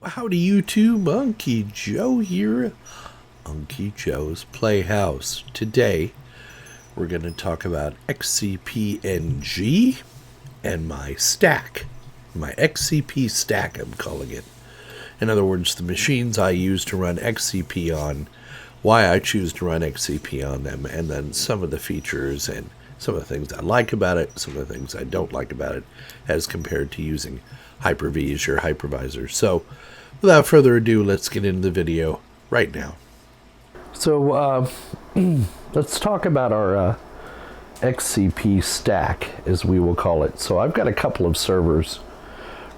Howdy YouTube, Unky Joe here, Unky Joe's Playhouse. Today, we're going to talk about XCP-NG and my stack, my XCP stack I'm calling it. In other words, the machines I use to run XCP on, why I choose to run XCP on them, and then some of the features and some of the things I like about it, some of the things I don't like about it, as compared to using Hyper-V as your hypervisor. So, without further ado, let's get into the video right now. So, let's talk about our XCP stack, as we will call it. So I've got a couple of servers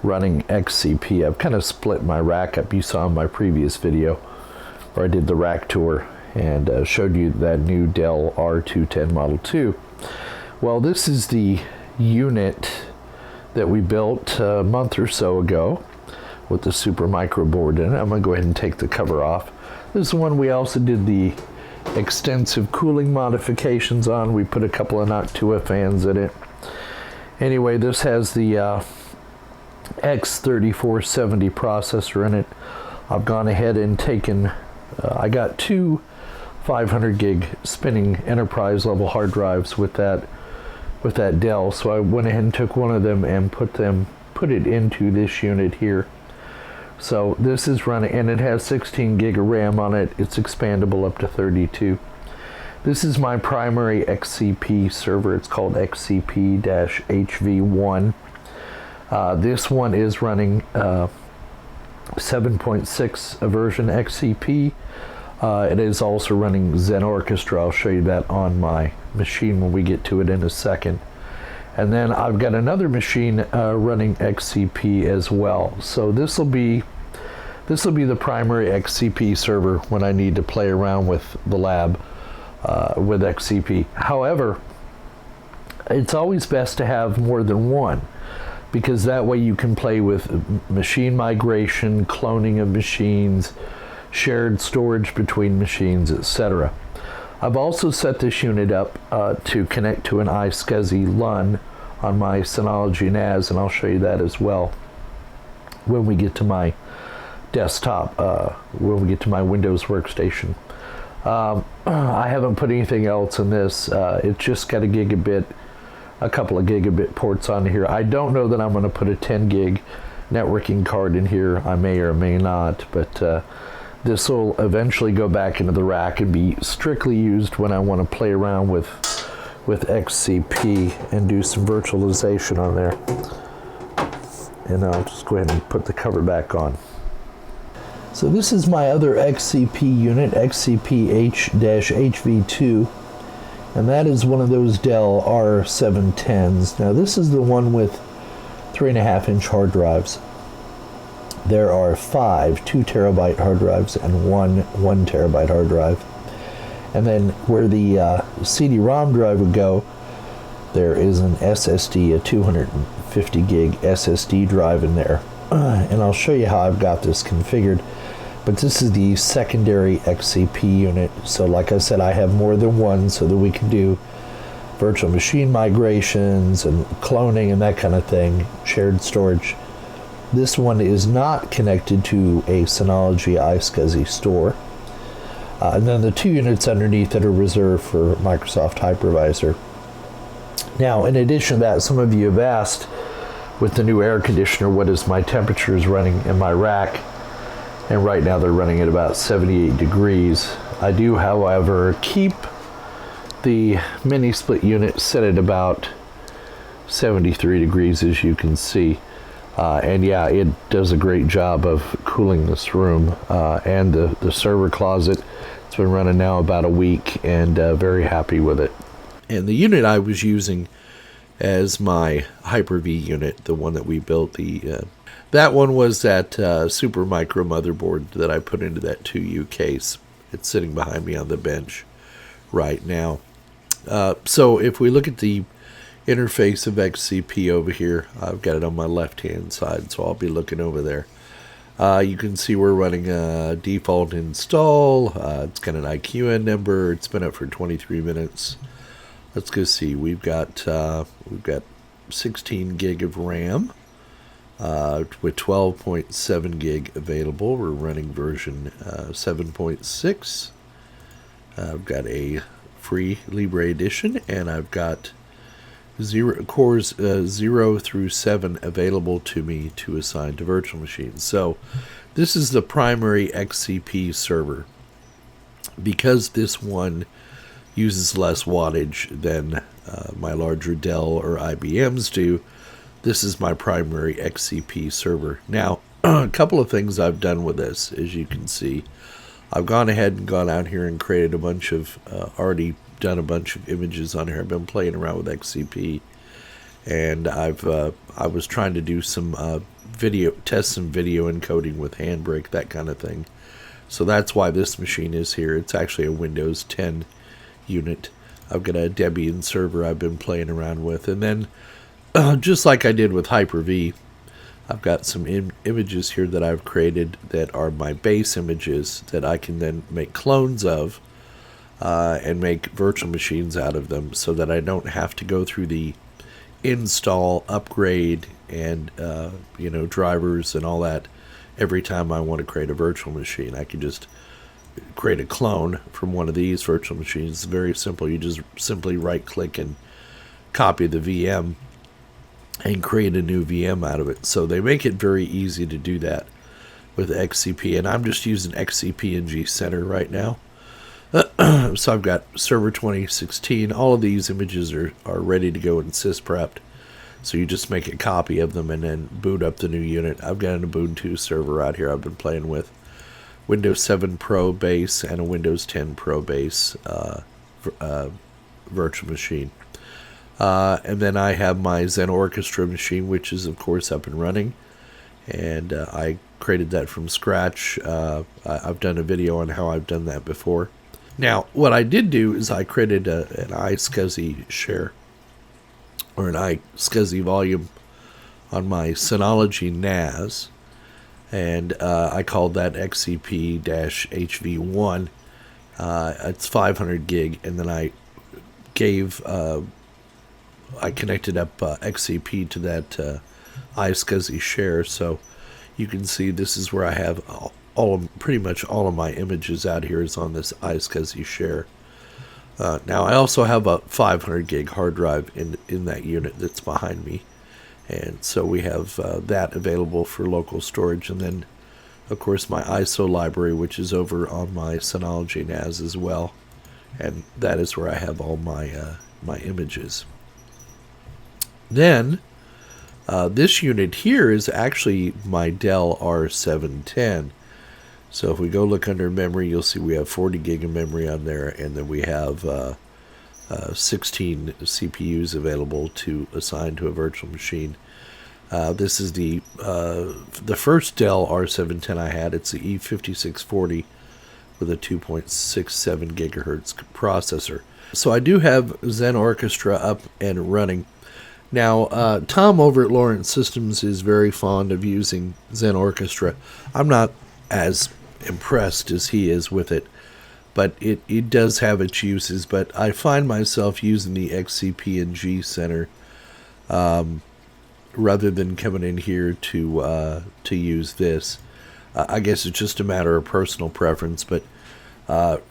running XCP. I've kind of split my rack up. You saw in my previous video where I did the rack tour and showed you that new Dell R210 Model 2. Well, this is the unit that we built a month or so ago with the super micro board in it. I'm going to go ahead and take the cover off. This is one we also did the extensive cooling modifications on. We put a couple of Noctua fans in it. Anyway, this has the X3470 processor in it. I've gone ahead and taken, I got two 500 gig spinning enterprise level hard drives with that Dell. So I went ahead and took one of them and put it into this unit here. So this is running, and it has 16 gig of RAM on it. It's expandable up to 32. This is my primary XCP server. It's called XCP-HV1. This one is running 7.6 version XCP. It is also running Xen Orchestra. I'll show you that on my machine when we get to it in a second. And then I've got another machine running XCP as well. So this will be the primary XCP server when I need to play around with the lab with XCP. However, it's always best to have more than one, because that way you can play with machine migration, cloning of machines, shared storage between machines, etc. I've also set this unit up to connect to an iSCSI LUN on my Synology NAS, and I'll show you that as well when we get to my desktop, when we get to my Windows workstation. I haven't put anything else in this. It's just got a couple of gigabit ports on here. I don't know that I'm going to put a 10 gig networking card in here. I may or may not, but this will eventually go back into the rack and be strictly used when I want to play around with XCP and do some virtualization on there. And I'll just go ahead and put the cover back on. So this is my other XCP unit, XCP-HV2, and that is one of those Dell R710s. Now this is the one with 3.5-inch hard drives. There are 5 2 terabyte hard drives and one 1 terabyte hard drive. And then where the CD-ROM drive would go, there is an SSD, a 250 gig SSD drive in there. And I'll show you how I've got this configured. But this is the secondary XCP unit. So like I said, I have more than one so that we can do virtual machine migrations and cloning and that kind of thing, shared storage. This one is not connected to a Synology iSCSI store. And then the two units underneath that are reserved for Microsoft Hypervisor. Now, in addition to that, some of you have asked, with the new air conditioner, what is my temperatures running in my rack? And right now they're running at about 78 degrees. I do, however, keep the mini split unit set at about 73 degrees, as you can see. And yeah, it does a great job of cooling this room. And the server closet, it's been running now about a week, and very happy with it. And the unit I was using as my Hyper-V unit, the one that we built, that one was that super micro motherboard that I put into that 2U case. It's sitting behind me on the bench right now. So if we look at the interface of XCP over here, I've got it on my left hand side, so I'll be looking over there. You can see we're running a default install. It's got an IQN number. It's been up for 23 minutes. Let's go see. We've got 16 gig of RAM. with 12.7 gig available. We're running version 7.6. I've got a free Libre edition, and I've got cores 0 through 7 available to me to assign to virtual machines. So this is the primary XCP server. Because this one uses less wattage than my larger Dell or IBM's do, this is my primary XCP server. Now, a couple of things I've done with this, as you can see. I've gone ahead and gone out here and created a bunch of, already done a bunch of images on here. I've been playing around with XCP, and I was trying to do some test some video encoding with Handbrake, that kind of thing. So that's why this machine is here. It's actually a Windows 10 unit. I've got a Debian server I've been playing around with, and then just like I did with Hyper-V, I've got some images here that I've created that are my base images that I can then make clones of and make virtual machines out of them, so that I don't have to go through the install, upgrade, and drivers and all that every time I want to create a virtual machine. I can just create a clone from one of these virtual machines. It's very simple. You just simply right click and copy the VM and create a new VM out of it. So they make it very easy to do that with XCP, and I'm just using XCP-NG Center right now. So I've got Server 2016. All of these images are ready to go and sysprepped. So you just make a copy of them and then boot up the new unit. I've got an Ubuntu server out here I've been playing with. Windows 7 Pro base and a Windows 10 Pro base virtual machine. And then I have my Xen Orchestra machine, which is of course up and running. And I created that from scratch. I've done a video on how I've done that before. Now, what I did do is I created an iSCSI share, or an iSCSI volume, on my Synology NAS, and I called that XCP-HV1. It's 500 gig, and then I connected up XCP to that iSCSI share, so you can see this is where I have pretty much all of my images out here is on this iSCSI share. Now I also have a 500 gig hard drive in that unit that's behind me, and so we have that available for local storage, and then of course my ISO library, which is over on my Synology NAS as well, and that is where I have all my my images. Then this unit here is actually my Dell R710. So if we go look under memory, you'll see we have 40 gig of memory on there, and then we have 16 CPUs available to assign to a virtual machine. This is the first Dell R710 I had. It's the E5640 with a 2.67 gigahertz processor. So I do have Xen Orchestra up and running. Now, Tom over at Lawrence Systems is very fond of using Xen Orchestra. I'm not as impressed as he is with it, but it does have its uses. But I find myself using the XCP-NG Center rather than coming in here to use this. I guess it's just a matter of personal preference. But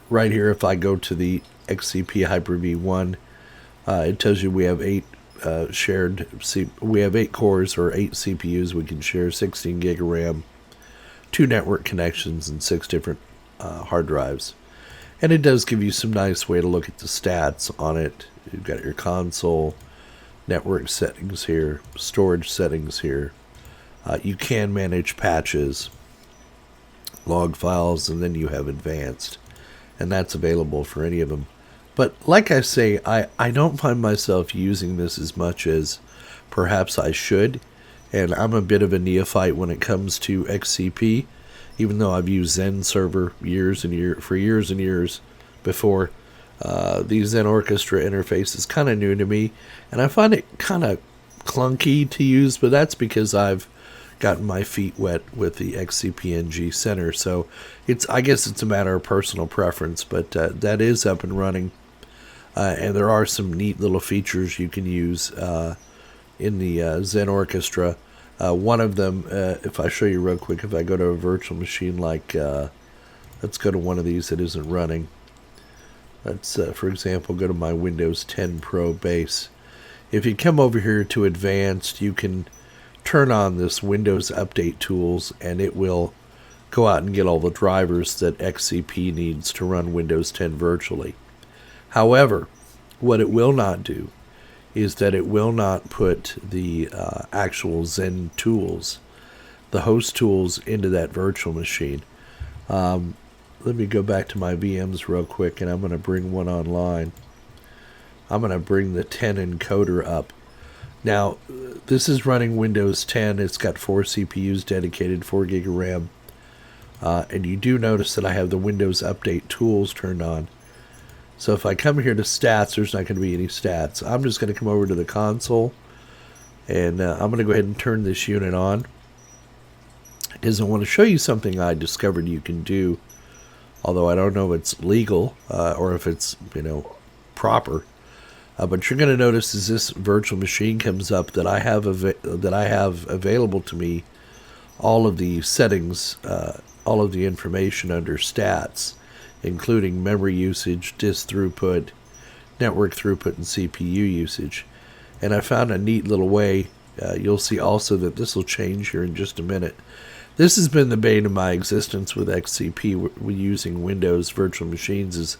right here, if I go to the XCP Hyper-V 1, it tells you we have 8 we have 8 cores or 8 CPUs we can share, 16 gig of RAM, 2 network connections, and 6 different hard drives. And it does give you some nice way to look at the stats on it. You've got your console, network settings here, storage settings here. You can manage patches, log files, and then you have advanced, and that's available for any of them. But like I say, I don't find myself using this as much as perhaps I should, and I'm a bit of a neophyte when it comes to XCP, even though I've used Xen Server for years and years before. The Xen Orchestra interface is kind of new to me, and I find it kind of clunky to use, but that's because I've gotten my feet wet with the XCP-NG Center. So I guess it's a matter of personal preference, but that is up and running. And there are some neat little features you can use in the Xen Orchestra. One of them, if I show you real quick, if I go to a virtual machine like, let's go to one of these that isn't running. Let's, for example, go to my Windows 10 Pro base. If you come over here to Advanced, you can turn on this Windows Update Tools, and it will go out and get all the drivers that XCP needs to run Windows 10 virtually. However, what it will not do is that it will not put the actual Xen tools, the host tools, into that virtual machine. Let me go back to my VMs real quick, and I'm going to bring one online. I'm going to bring the 10 encoder up. Now, this is running Windows 10. It's got 4 CPUs dedicated, 4 gig of RAM. And you do notice that I have the Windows Update Tools turned on. So if I come here to stats, there's not going to be any stats. I'm just going to come over to the console, and I'm going to go ahead and turn this unit on, because I want to show you something I discovered you can do, although I don't know if it's legal or if it's, proper. But you're going to notice as this virtual machine comes up that I have available to me all of the settings, all of the information under stats, including memory usage, disk throughput, network throughput, and CPU usage. And I found a neat little way. You'll see also that this will change here in just a minute. This has been the bane of my existence with XCP using Windows virtual machines, is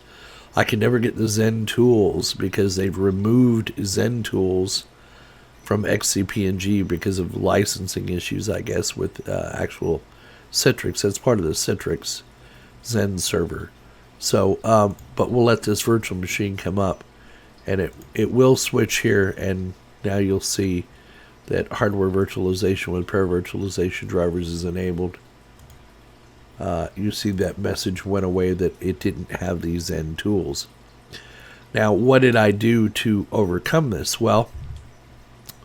I can never get the Xen Tools because they've removed Xen Tools from XCP-NG because of licensing issues, I guess, with actual Citrix. That's part of the Citrix Xen server. So, but we'll let this virtual machine come up, and it will switch here, and now you'll see that hardware virtualization with pair virtualization drivers is enabled. You see that message went away that it didn't have these Xen tools. Now, what did I do to overcome this? Well,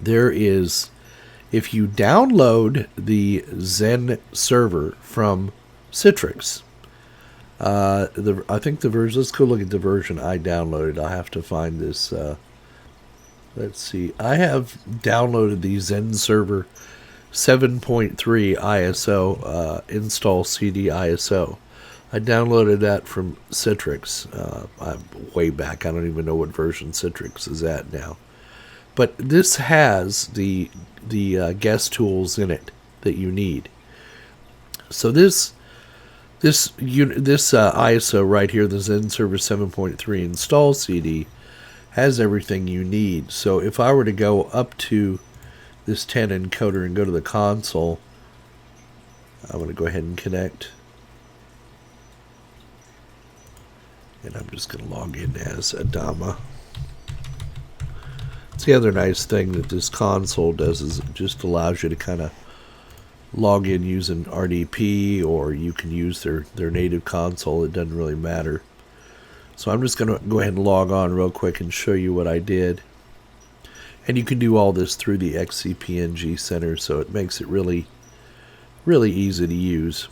there is, if you download the Xen server from Citrix, I think the version, let's go look at the version I downloaded. I'll have to find this. Let's see. I have downloaded the Xen server 7.3 ISO, install CD ISO. I downloaded that from Citrix. I'm way back. I don't even know what version Citrix is at now. But this has the guest tools in it that you need. So this ISO right here, the Xen Server 7.3 install CD, has everything you need. So if I were to go up to this 10 encoder and go to the console, I'm going to go ahead and connect. And I'm just going to log in as Adama. It's the other nice thing that this console does is it just allows you to kind of log in using RDP, or you can use their native console. It doesn't really matter. So I'm just going to go ahead and log on real quick and show you what I did. And you can do all this through the XCP-NG Center, so it makes it really, really easy to use.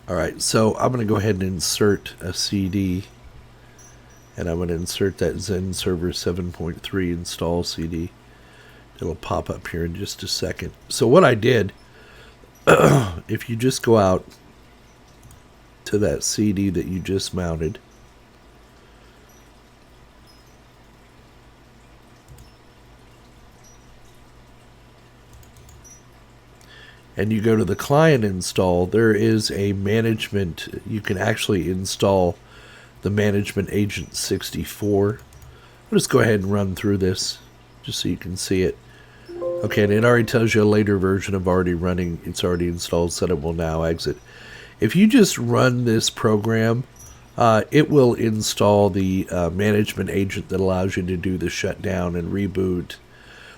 Alright, so I'm going to go ahead and insert a CD. And I'm going to insert that Xen Server 7.3 install CD. It'll pop up here in just a second. So what I did, if you just go out to that CD that you just mounted, and you go to the client install, there is a management, you can actually install the management agent 64. I'll just go ahead and run through this just so you can see it. Okay, and it already tells you a later version of already running. It's already installed, setup will now exit. If you just run this program, it will install the management agent that allows you to do the shutdown and reboot.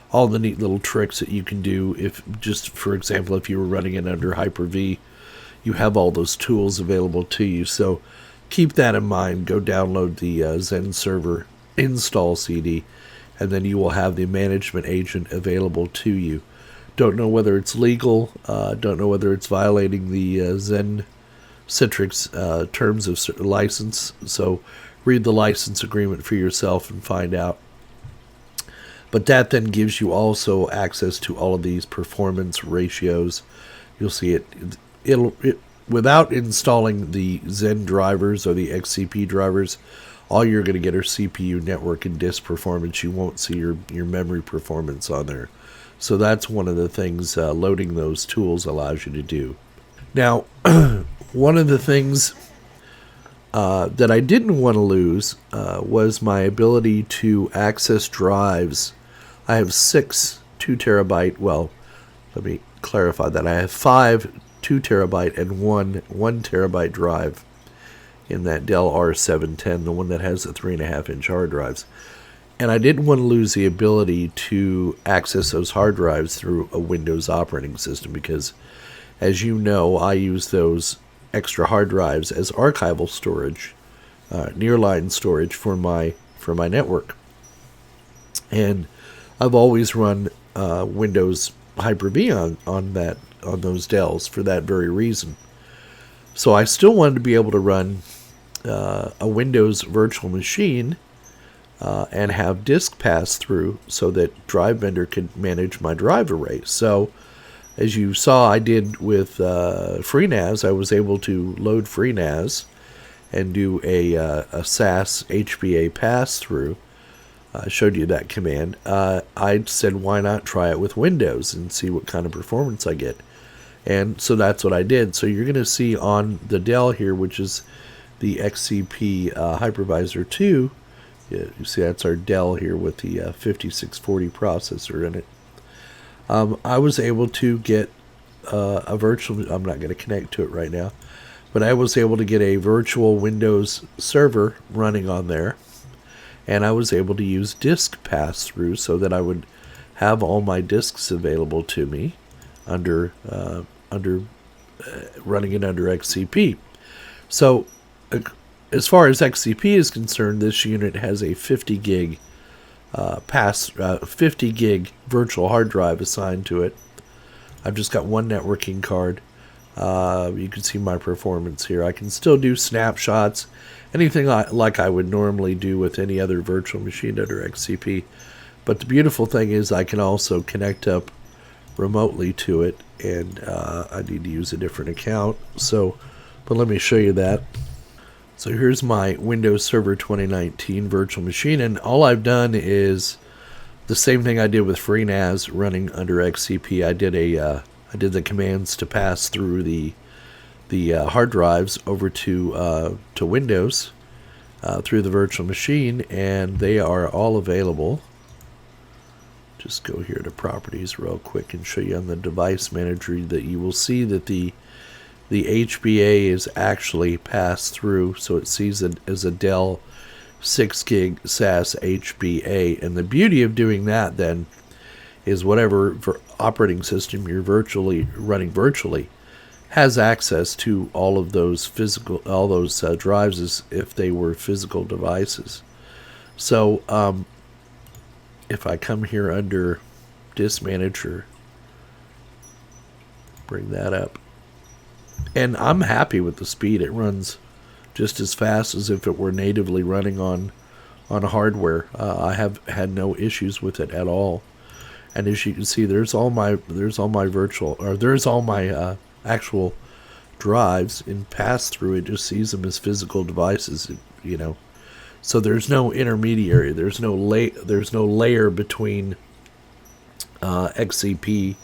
All the neat little tricks that you can do. If just, for example, if you were running it under Hyper-V, you have all those tools available to you. So keep that in mind. Go download the Xen Server install CD, and then you will have the management agent available to you. Don't know whether it's legal. Don't know whether it's violating the Xen Citrix terms of license. So read the license agreement for yourself and find out. But that then gives you also access to all of these performance ratios. You'll see it without installing the Xen drivers or the XCP drivers. All you're going to get are CPU, network, and disk performance. You won't see your memory performance on there. So that's one of the things loading those tools allows you to do. Now, one of the things that I didn't want to lose was my ability to access drives. I have 6 2 terabyte, well, let me clarify that. I have 5 2 terabyte and 1 terabyte drive in that Dell R710, the one that has the 3.5-inch hard drives. And I didn't want to lose the ability to access those hard drives through a Windows operating system because, as you know, I use those extra hard drives as archival storage, nearline storage for my network. And I've always run Windows Hyper-V on those Dells for that very reason. So I still wanted to be able to run a Windows virtual machine and have disk pass through so that Drive Vendor could manage my drive array. So as you saw I did with FreeNAS, I was able to load FreeNAS and do a SAS HBA pass through. I showed you that command. I said why not try it with Windows and see what kind of performance I get. And so that's what I did. So you're going to see on the Dell here, which is the XCP Hypervisor 2, you see that's our Dell here with the 5640 processor in it. I was able to get a virtual, I'm not going to connect to it right now, but I was able to get a virtual Windows server running on there. And I was able to use disk pass-through so that I would have all my disks available to me under running it under XCP. So as far as XCP is concerned, this unit has a 50 gig 50 gig virtual hard drive assigned to it. I've just got one networking card. You can see my performance here. I can still do snapshots, anything like I would normally do with any other virtual machine under XCP. But the beautiful thing is I can also connect up remotely to it, and I need to use a different account. But let me show you that. So here's my Windows Server 2019 virtual machine, and all I've done is the same thing I did with FreeNAS running under XCP. I did the commands to pass through the hard drives over to Windows through the virtual machine, and they are all available. Just go here to Properties real quick and show you on the Device Manager that you will see that the HBA is actually passed through, so it sees it as a Dell 6 gig SAS HBA. And the beauty of doing that then is whatever operating system you're running virtually has access to all of those drives as if they were physical devices. So if I come here under Disk Manager, bring that up, and I'm happy with the speed. It runs just as fast as if it were natively running on hardware. I have had no issues with it at all. And as you can see, there's all my actual drives in pass through. It just sees them as physical devices, you know. So there's no intermediary. There's no layer between XCP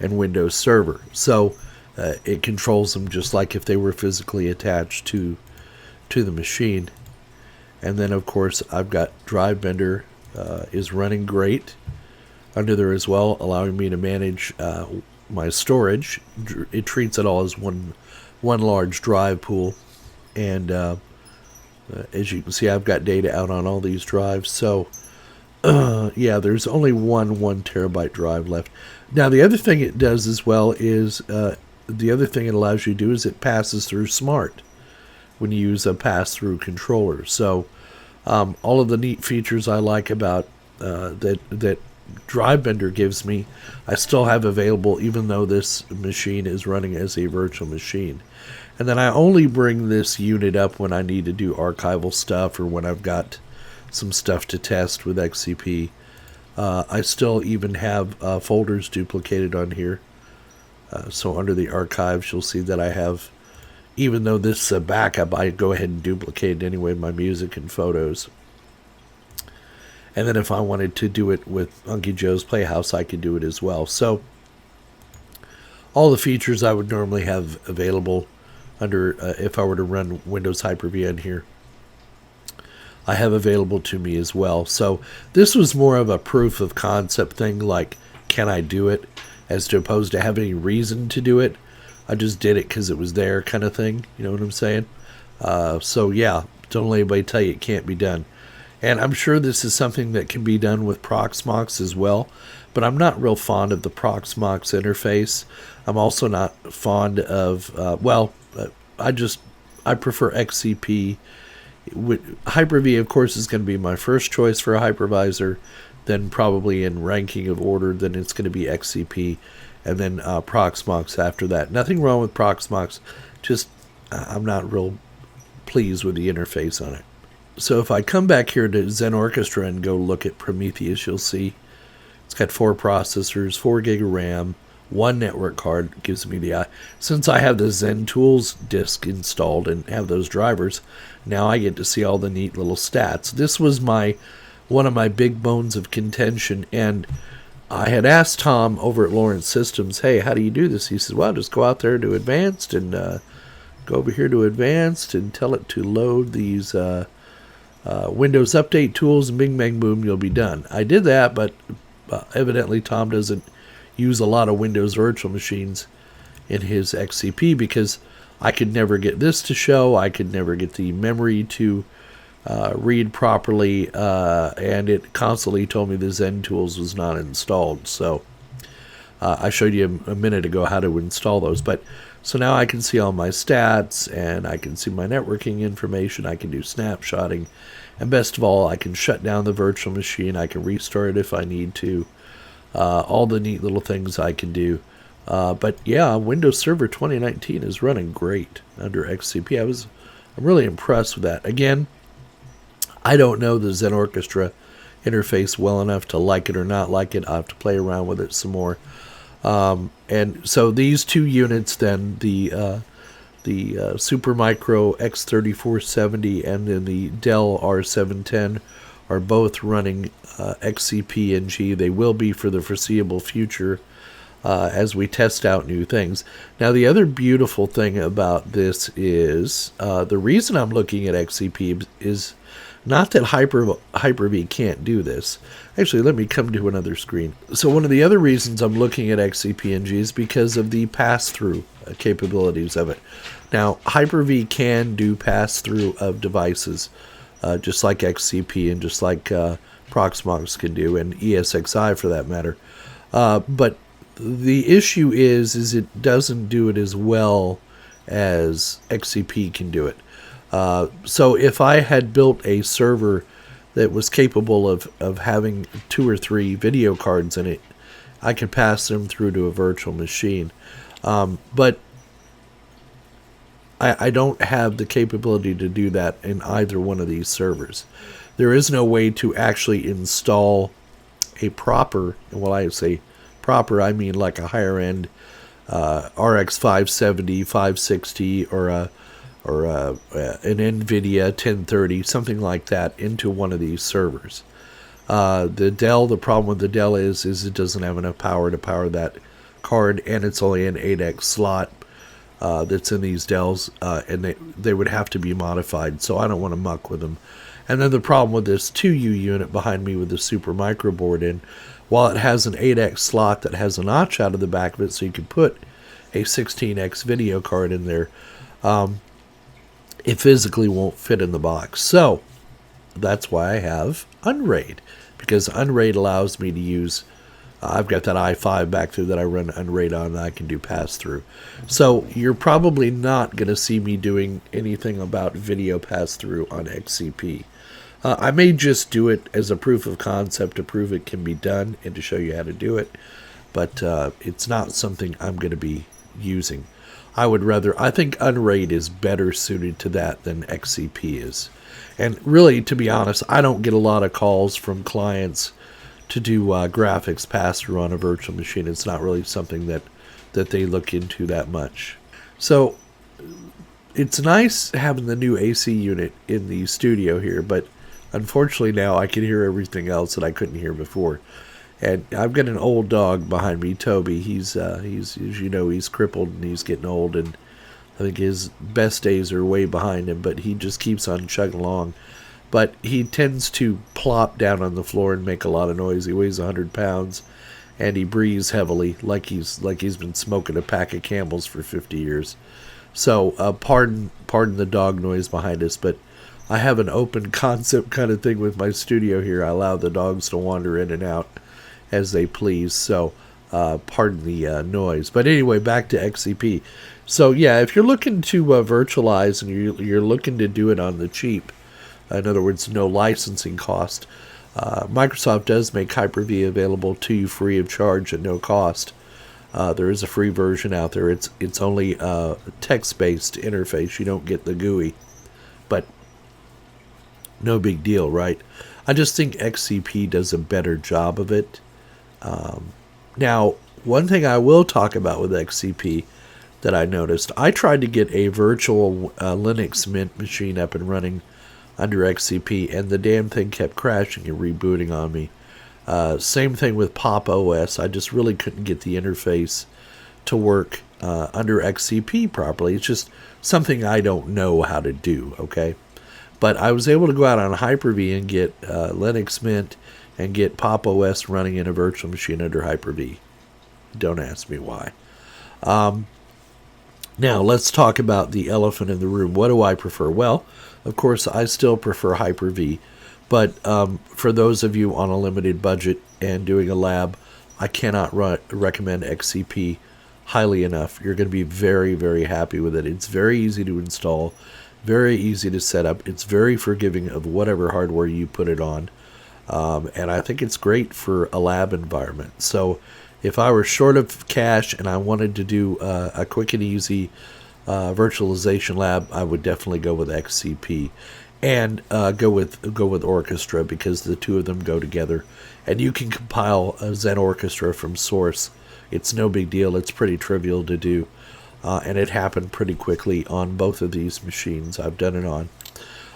and Windows Server. So it controls them just like if they were physically attached to the machine. And then of course I've got Drive Vendor is running great under there as well, allowing me to manage my storage. It treats it all as one large drive pool, and as you can see, I've got data out on all these drives. So yeah, there's only one 1 terabyte drive left. Now the other thing it does as well is the other thing it allows you to do is it passes through Smart when you use a pass-through controller. So all of the neat features I like about that Drive Vendor gives me, I still have available even though this machine is running as a virtual machine. And then I only bring this unit up when I need to do archival stuff or when I've got some stuff to test with XCP. I still even have folders duplicated on here. So under the archives, you'll see that I have, even though this is a backup, I go ahead and duplicate anyway my music and photos. And then if I wanted to do it with Unky Joe's Playhouse, I could do it as well. So all the features I would normally have available under, if I were to run Windows Hyper-V on here, I have available to me as well. So this was more of a proof of concept thing, like, can I do it, as to opposed to having any reason to do it. I just did it because it was there, kind of thing. You know what I'm saying? So yeah, don't let anybody tell you it can't be done. And I'm sure this is something that can be done with Proxmox as well, but I'm not real fond of the Proxmox interface. I'm also not fond of, I prefer XCP. Hyper-V, of course, is going to be my first choice for a hypervisor. Then probably in ranking of order, then it's going to be XCP, and then Proxmox after that. Nothing wrong with Proxmox, just I'm not real pleased with the interface on it. So if I come back here to Xen Orchestra and go look at Prometheus, you'll see it's got 4 processors, 4 gig of RAM, 1 network card. Gives me the since I have the XEN Tools disk installed and have those drivers, now I get to see all the neat little stats. This was one of my big bones of contention, and I had asked Tom over at Lawrence Systems, hey, how do you do this? He says, well, just go out there to Advanced and go over here to Advanced and tell it to load these Windows Update tools, and bing, bang, boom, you'll be done. I did that, but evidently Tom doesn't use a lot of Windows virtual machines in his XCP, because I could never get this to show. I could never get the memory to read properly, and it constantly told me the XEN Tools was not installed. So I showed you a minute ago how to install those. But so now I can see all my stats, and I can see my networking information. I can do snapshotting, and best of all, I can shut down the virtual machine. I can restart it if I need to. All the neat little things I can do. But yeah, Windows Server 2019 is running great under XCP. I'm really impressed with that. Again, I don't know the Xen Orchestra interface well enough to like it or not like it. I'll have to play around with it some more. And so these 2 units then, the Supermicro X3470 and then the Dell R710 are both running XCP-NG. They will be for the foreseeable future as we test out new things. Now, the other beautiful thing about this is the reason I'm looking at XCP is not that Hyper-V can't do this. Actually, let me come to another screen. So one of the other reasons I'm looking at XCP-NG is because of the pass-through capabilities of it. Now, Hyper-V can do pass-through of devices, just like XCP and just like Proxmox can do, and ESXi for that matter. But the issue is it doesn't do it as well as XCP can do it. So if I had built a server that was capable of having 2 or 3 video cards in it, I could pass them through to a virtual machine. But I don't have the capability to do that in either one of these servers. There is no way to actually install a proper, and when I say proper, I mean like a higher end RX 570, 560, or an NVIDIA 1030, something like that, into one of these servers. The problem with the Dell is it doesn't have enough power to power that card, and it's only an 8X slot that's in these Dells, and they would have to be modified, so I don't want to muck with them. And then the problem with this 2U unit behind me with the Supermicro board in, while it has an 8X slot that has a notch out of the back of it so you can put a 16X video card in there, it physically won't fit in the box. So that's why I have Unraid, because Unraid allows me to use, I've got that i5 back there that I run Unraid on, and I can do pass-through. So you're probably not going to see me doing anything about video pass-through on XCP. I may just do it as a proof of concept to prove it can be done and to show you how to do it, but it's not something I'm going to be using. I think Unraid is better suited to that than XCP is. And really, to be honest, I don't get a lot of calls from clients to do graphics pass-through on a virtual machine. It's not really something that they look into that much. So it's nice having the new AC unit in the studio here, but unfortunately now I can hear everything else that I couldn't hear before. And I've got an old dog behind me, Toby. He's as you know, he's crippled and he's getting old, and I think his best days are way behind him, but he just keeps on chugging along. But he tends to plop down on the floor and make a lot of noise. He weighs 100 pounds, and he breathes heavily, like he's been smoking a pack of Camels for 50 years. So pardon the dog noise behind us, but I have an open concept kind of thing with my studio here. I allow the dogs to wander in and out as they please, so pardon the noise. But anyway, back to XCP. So yeah, if you're looking to virtualize and you're looking to do it on the cheap, in other words, no licensing cost, Microsoft does make Hyper-V available to you free of charge at no cost. There is a free version out there. It's only a text-based interface. You don't get the GUI, but no big deal, right? I just think XCP does a better job of it. Now, one thing I will talk about with XCP that I noticed, I tried to get a virtual Linux Mint machine up and running under XCP, and the damn thing kept crashing and rebooting on me. Same thing with Pop! OS. I just really couldn't get the interface to work under XCP properly. It's just something I don't know how to do, okay? But I was able to go out on Hyper-V and get Linux Mint and get Pop! OS running in a virtual machine under Hyper-V. Don't ask me why. Now, let's talk about the elephant in the room. What do I prefer? Well, of course, I still prefer Hyper-V. But for those of you on a limited budget and doing a lab, I cannot recommend XCP highly enough. You're going to be very, very happy with it. It's very easy to install, very easy to set up. It's very forgiving of whatever hardware you put it on. And I think it's great for a lab environment. So if I were short of cash and I wanted to do a quick and easy virtualization lab, I would definitely go with XCP. And go with Orchestra, because the two of them go together, and you can compile a Xen Orchestra from source. It's no big deal. It's pretty trivial to do, and it happened pretty quickly on both of these machines I've done it on.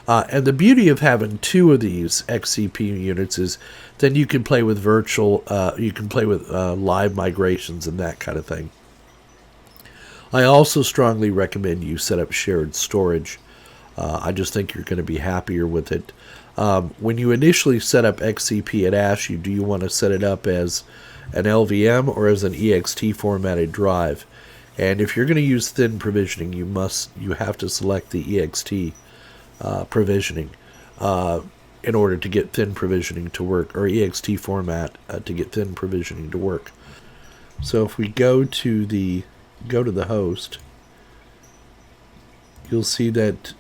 And the beauty of having two of these XCP units is then you can play with you can play with live migrations and that kind of thing. I also strongly recommend you set up shared storage. I just think you're going to be happier with it. When you initially set up XCP, it asks you, do you want to set it up as an LVM or as an EXT formatted drive? And if you're going to use thin provisioning, you have to select the EXT provisioning in order to get thin provisioning to work, or EXT format to get thin provisioning to work. So if we go to the host, you'll see that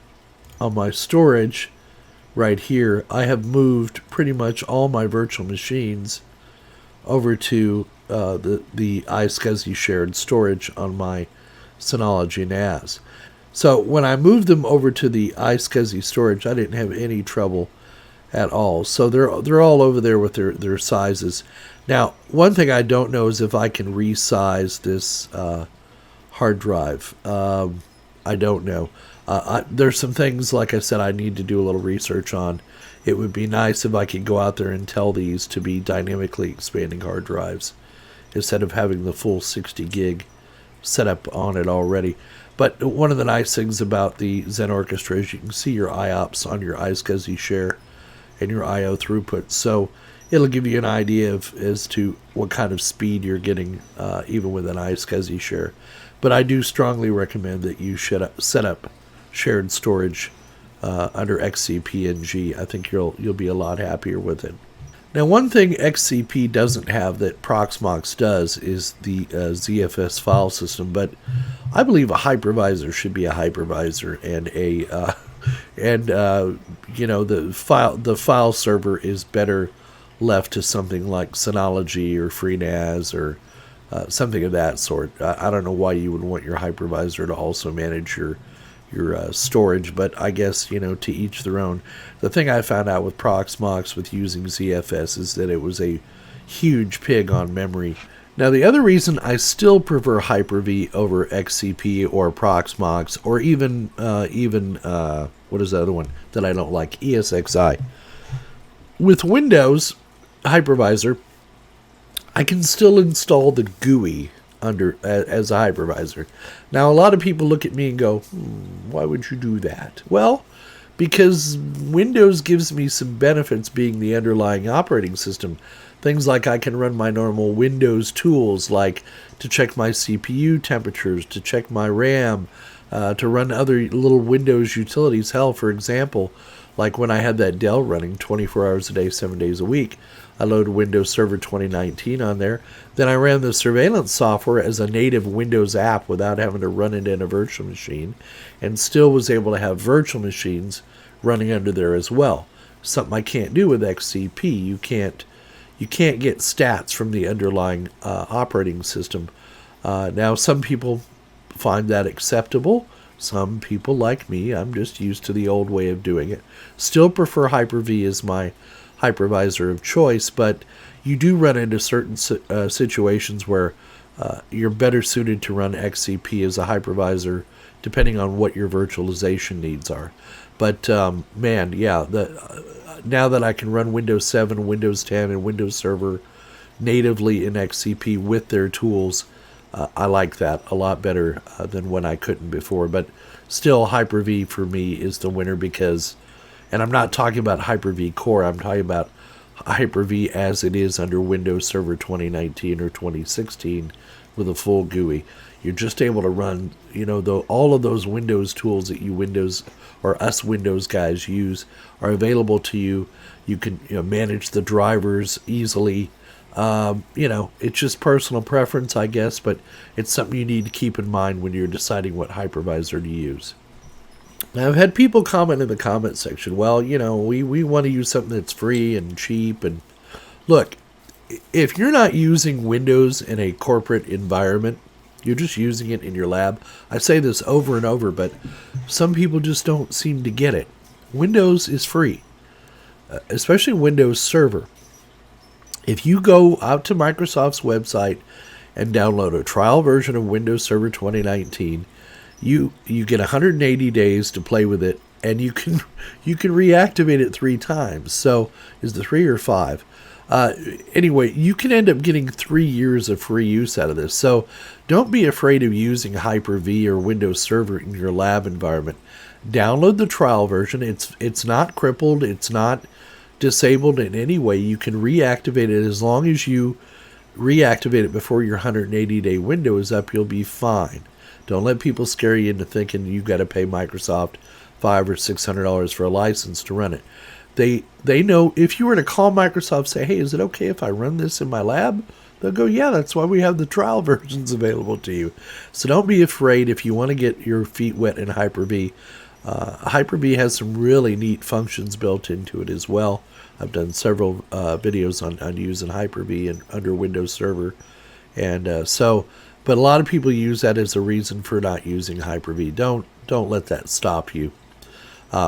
on my storage right here, I have moved pretty much all my virtual machines over to the iSCSI shared storage on my Synology NAS. So when I moved them over to the iSCSI storage, I didn't have any trouble at all. So they're all over there with their sizes. Now, one thing I don't know is if I can resize this hard drive. I don't know. There's some things, like I said, I need to do a little research on. It would be nice if I could go out there and tell these to be dynamically expanding hard drives instead of having the full 60 gig set up on it already. But one of the nice things about the Xen Orchestra is you can see your IOPS on your iSCSI share and your I/O throughput. So it'll give you an idea as to what kind of speed you're getting even with an iSCSI share. But I do strongly recommend that you should set up shared storage under XCP-NG. I think you'll be a lot happier with it. Now, one thing XCP doesn't have that Proxmox does is the ZFS file system, but I believe a hypervisor should be a hypervisor, and the file server is better left to something like Synology or FreeNAS or something of that sort. I don't know why you would want your hypervisor to also manage your storage, but I guess, to each their own. The thing I found out with Proxmox with using ZFS is that it was a huge pig on memory. Now, the other reason I still prefer Hyper-V over XCP or Proxmox or even what is the other one that I don't like? ESXi. With Windows hypervisor, I can still install the GUI under as a hypervisor. Now, a lot of people look at me and go, why would you do that? Well, because Windows gives me some benefits being the underlying operating system. Things like I can run my normal Windows tools, like to check my CPU temperatures, to check my RAM, to run other little Windows utilities. Hell, for example, like when I had that Dell running 24 hours a day, 7 days a week, I loaded Windows Server 2019 on there. Then I ran the surveillance software as a native Windows app without having to run it in a virtual machine, and still was able to have virtual machines running under there as well. Something I can't do with XCP. You can't get stats from the underlying operating system. Now, some people find that acceptable. Some people, like me, I'm just used to the old way of doing it. Still prefer Hyper-V as my hypervisor of choice, but you do run into certain situations where you're better suited to run XCP as a hypervisor, depending on what your virtualization needs are. But man, yeah, now that I can run Windows 7, Windows 10, and Windows Server natively in XCP with their tools, I like that a lot better than when I couldn't before. But still, Hyper-V for me is the winner because, and I'm not talking about Hyper-V Core, I'm talking about Hyper-V as it is under Windows Server 2019 or 2016 with a full GUI. You're just able to run, all of those Windows tools that you Windows or us Windows guys use are available to you. You can manage the drivers easily. It's just personal preference, I guess, but it's something you need to keep in mind when you're deciding what hypervisor to use. Now, I've had people comment in the comment section, well, we want to use something that's free and cheap. And look, if you're not using Windows in a corporate environment, you're just using it in your lab. I say this over and over, but some people just don't seem to get it. Windows is free, especially Windows Server. If you go out to Microsoft's website and download a trial version of Windows Server 2019, you get 180 days to play with it, and you can reactivate it 3 times. So is the 3 or 5? Anyway, you can end up getting 3 years of free use out of this. So don't be afraid of using Hyper-V or Windows Server in your lab environment. Download the trial version. It's not crippled. It's not disabled in any way. You can reactivate it as long as you reactivate it before your 180-day window is up. You'll be fine. Don't let people scare you into thinking you got to pay Microsoft $500 or $600 for a license to run it. They know if you were to call Microsoft, say, hey, is it okay if I run this in my lab? They'll go, yeah, that's why we have the trial versions available to you. So don't be afraid if you want to get your feet wet in Hyper-V. Hyper-V has some really neat functions built into it as well. I've done several videos on using Hyper-V and under Windows Server. And but a lot of people use that as a reason for not using Hyper-V. Don't let that stop you.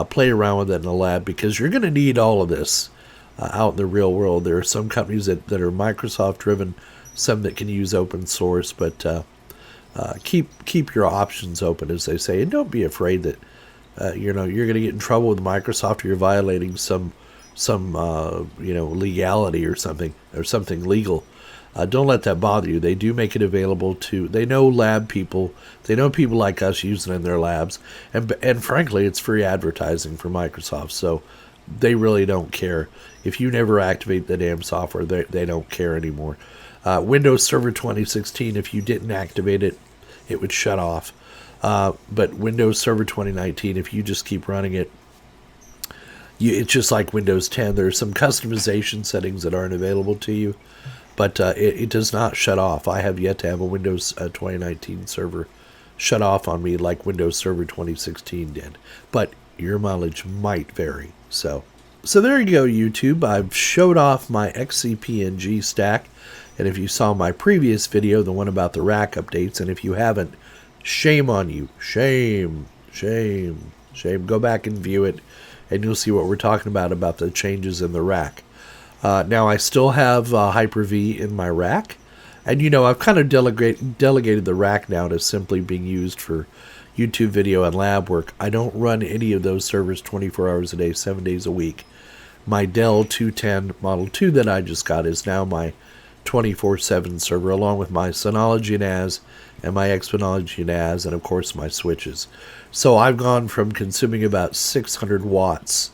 Play around with it in the lab because you're going to need all of this out in the real world. There are some companies that are Microsoft driven, some that can use open source, but keep your options open, as they say, and don't be afraid that you're going to get in trouble with Microsoft or you're violating some legality or something legal. Don't let that bother you. They do make it available to, they know lab people, they know people like us using it in their labs, and frankly, it's free advertising for Microsoft, so they really don't care. If you never activate the damn software, they don't care anymore. Windows Server 2016, if you didn't activate it, it would shut off. But Windows Server 2019, if you just keep running it, it's just like Windows 10. There are some customization settings that aren't available to you, but it does not shut off. I have yet to have a Windows 2019 server shut off on me like Windows Server 2016 did. But your mileage might vary. So there you go, YouTube. I've showed off my XCP-NG stack. And if you saw my previous video, the one about the rack updates, and if you haven't, shame on you. Shame. Go back and view it, and you'll see what we're talking about the changes in the rack. Now I still have Hyper-V in my rack, and you know, I've kind of delegated the rack now to simply being used for YouTube video and lab work. I don't run any of those servers 24 hours a day, 7 days a week. My Dell 210 Model 2 that I just got is now my 24/7 server, along with my Synology NAS and my Exponology NAS, and of course my switches. So I've gone from consuming about 600 watts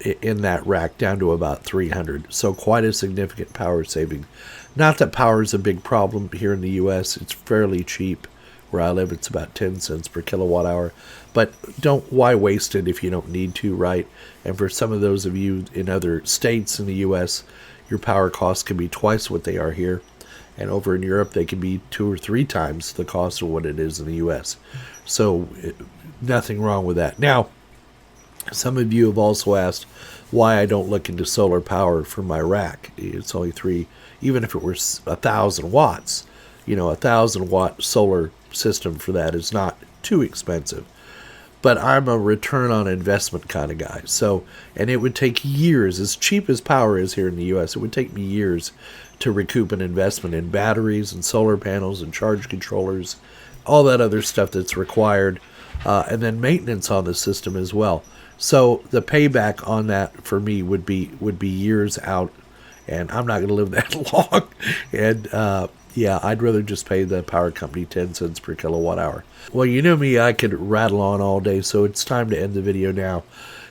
in that rack down to about 300. So quite a significant power saving. Not that power is a big problem here in the US. It's fairly cheap. Where I live, it's about 10 cents per kilowatt hour. But why waste it if you don't need to, right? And for some of those of you in other states in the US, your power costs can be twice what they are here. And over in Europe, they can be 2 or 3 times the cost of what it is in the US. So nothing wrong with that. Now, some of you have also asked why I don't look into solar power for my rack. It's only 3, even if it were 1,000 watts, you know, 1,000-watt solar system for that is not too expensive. But I'm a return on investment kind of guy. So, and it would take years, as cheap as power is here in the US, it would take me years to recoup an investment in batteries and solar panels and charge controllers, all that other stuff that's required, and then maintenance on the system as well. So the payback on that for me would be years out, and I'm not going to live that long. And yeah, I'd rather just pay the power company 10 cents per kilowatt hour. Well, you know me, I could rattle on all day, so it's time to end the video now.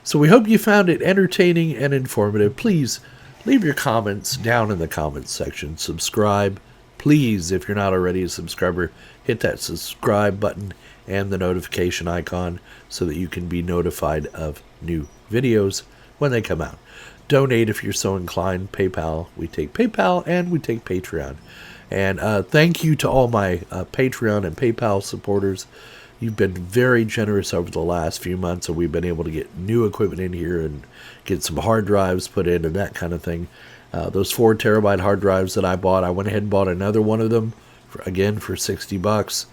So we hope you found it entertaining and informative. Please leave your comments down in the comments section. Subscribe. Please, if you're not already a subscriber, hit that subscribe button and the notification icon so that you can be notified of new videos when they come out. Donate if you're so inclined. PayPal. We take PayPal and we take Patreon. And thank you to all my Patreon and PayPal supporters. You've been very generous over the last few months, and we've been able to get new equipment in here and get some hard drives put in and that kind of thing. Those 4 terabyte hard drives that I bought, I went ahead and bought another one of them, again for $60.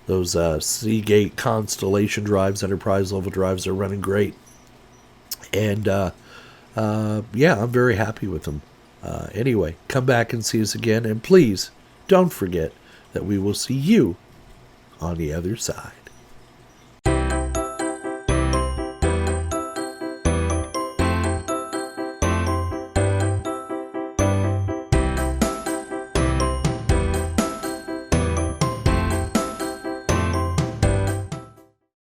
Those Seagate Constellation drives, enterprise level drives, are running great. And yeah, I'm very happy with them. Anyway, come back and see us again, and please don't forget that we will see you on the other side.